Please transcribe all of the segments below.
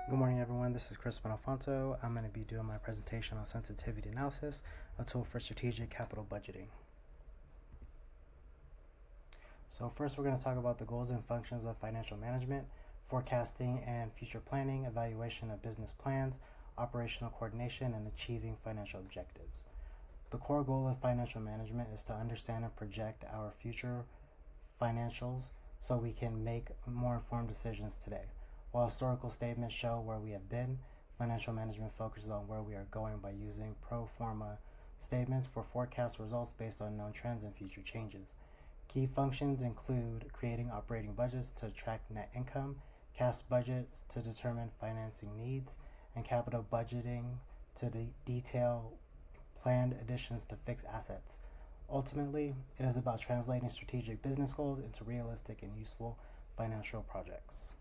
Good morning, everyone. This is Chris Bonafonto. I'm going to be doing my presentation on sensitivity analysis, a tool for strategic capital budgeting. So first, we're going to talk about the goals and functions of financial management, forecasting and future planning, evaluation of business plans, operational coordination, and achieving financial objectives. The core goal of financial management is to understand and project our future financials so we can make more informed decisions today. While historical statements show where we have been, financial management focuses on where we are going by using pro forma statements for forecast results based on known trends and future changes. Key functions include creating operating budgets to track net income, cash budgets to determine financing needs, and capital budgeting to detail planned additions to fixed assets. Ultimately, it is about translating strategic business goals into realistic and useful financial projects.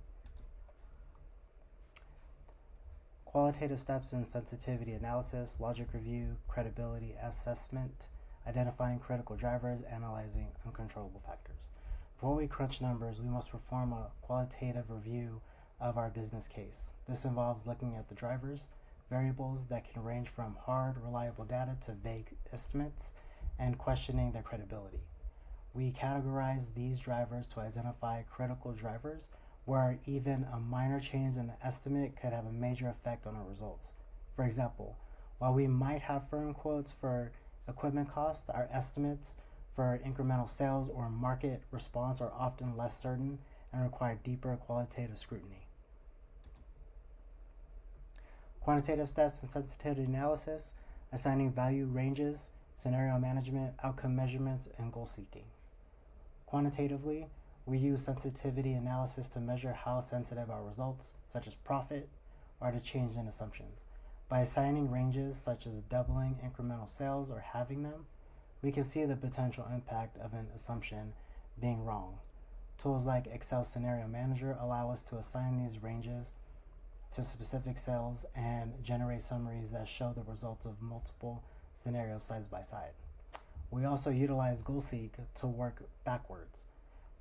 Qualitative steps in sensitivity analysis, logic review, credibility assessment, identifying critical drivers, analyzing uncontrollable factors. Before we crunch numbers, we must perform a qualitative review of our business case. This involves looking at the drivers, variables that can range from hard, reliable data to vague estimates, and questioning their credibility. We categorize these drivers to identify critical drivers where even a minor change in the estimate could have a major effect on our results. For example, while we might have firm quotes for equipment costs, our estimates for incremental sales or market response are often less certain and require deeper qualitative scrutiny. Quantitative steps in sensitivity analysis, assigning value ranges, scenario management, outcome measurements, and goal seeking. Quantitatively, we use sensitivity analysis to measure how sensitive our results, such as profit, are to change in assumptions. By assigning ranges such as doubling incremental sales or halving them, we can see the potential impact of an assumption being wrong. Tools like Excel Scenario Manager allow us to assign these ranges to specific cells and generate summaries that show the results of multiple scenarios side by side. We also utilize GoalSeek to work backwards,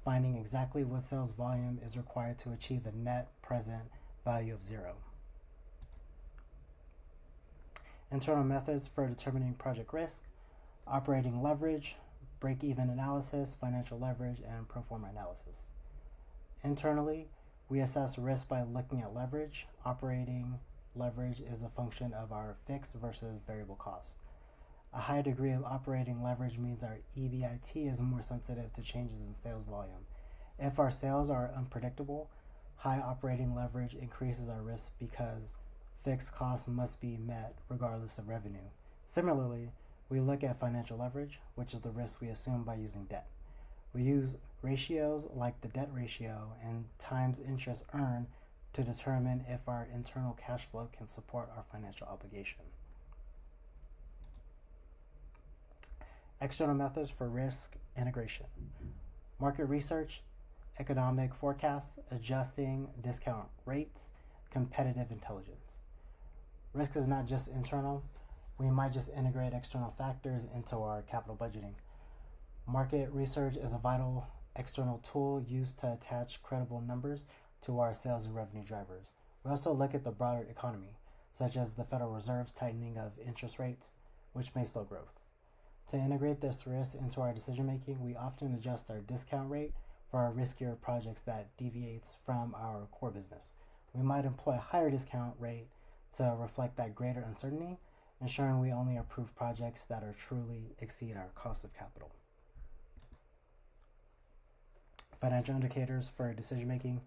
finding exactly what sales volume is required to achieve a net present value of 0. Internal methods for determining project risk, operating leverage, break-even analysis, financial leverage, and pro forma analysis. Internally, we assess risk by looking at leverage. Operating leverage is a function of our fixed versus variable costs. A high degree of operating leverage means our EBIT is more sensitive to changes in sales volume. If our sales are unpredictable, high operating leverage increases our risk because fixed costs must be met regardless of revenue. Similarly, we look at financial leverage, which is the risk we assume by using debt. We use ratios like the debt ratio and times interest earned to determine if our internal cash flow can support our financial obligation. External methods for risk integration. Market research, economic forecasts, adjusting discount rates, competitive intelligence. Risk is not just internal. We might just integrate external factors into our capital budgeting. Market research is a vital external tool used to attach credible numbers to our sales and revenue drivers. We also look at the broader economy, such as the Federal Reserve's tightening of interest rates, which may slow growth. To integrate this risk into our decision making, we often adjust our discount rate for our riskier projects that deviates from our core business. We might employ a higher discount rate to reflect that greater uncertainty, ensuring we only approve projects that are truly exceed our cost of capital. Financial indicators for decision making: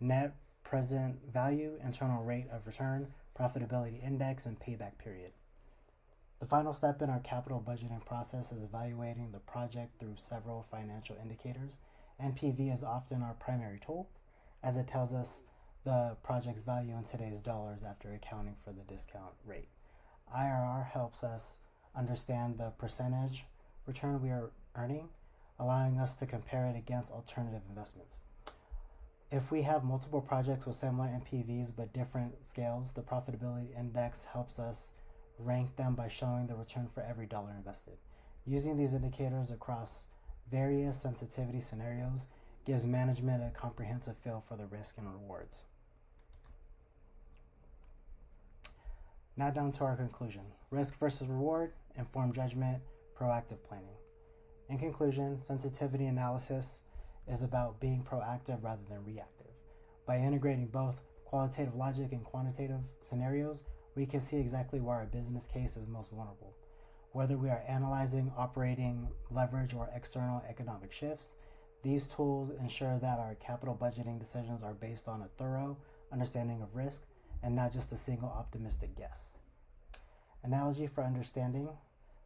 net present value, internal rate of return, profitability index, and payback period. The final step in our capital budgeting process is evaluating the project through several financial indicators. NPV is often our primary tool, as it tells us the project's value in today's dollars after accounting for the discount rate. IRR helps us understand the percentage return we are earning, allowing us to compare it against alternative investments. If we have multiple projects with similar NPVs but different scales, the profitability index helps us rank them by showing the return for every dollar invested. Using these indicators across various sensitivity scenarios gives management a comprehensive feel for the risk and rewards. Now down to our conclusion. Risk versus reward, informed judgment, proactive planning. In conclusion, sensitivity analysis is about being proactive rather than reactive. By integrating both qualitative logic and quantitative scenarios, we can see exactly where our business case is most vulnerable. Whether we are analyzing operating leverage or external economic shifts, these tools ensure that our capital budgeting decisions are based on a thorough understanding of risk and not just a single optimistic guess. Analogy for understanding: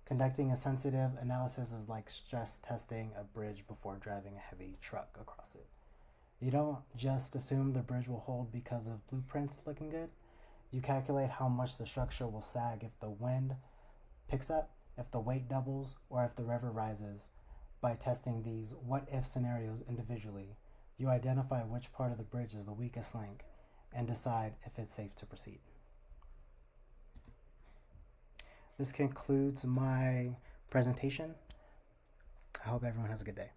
conducting a sensitive analysis is like stress testing a bridge before driving a heavy truck across it. You don't just assume the bridge will hold because of blueprints looking good. You calculate how much the structure will sag if the wind picks up, if the weight doubles, or if the river rises. By testing these what-if scenarios individually, you identify which part of the bridge is the weakest link and decide if it's safe to proceed. This concludes my presentation. I hope everyone has a good day.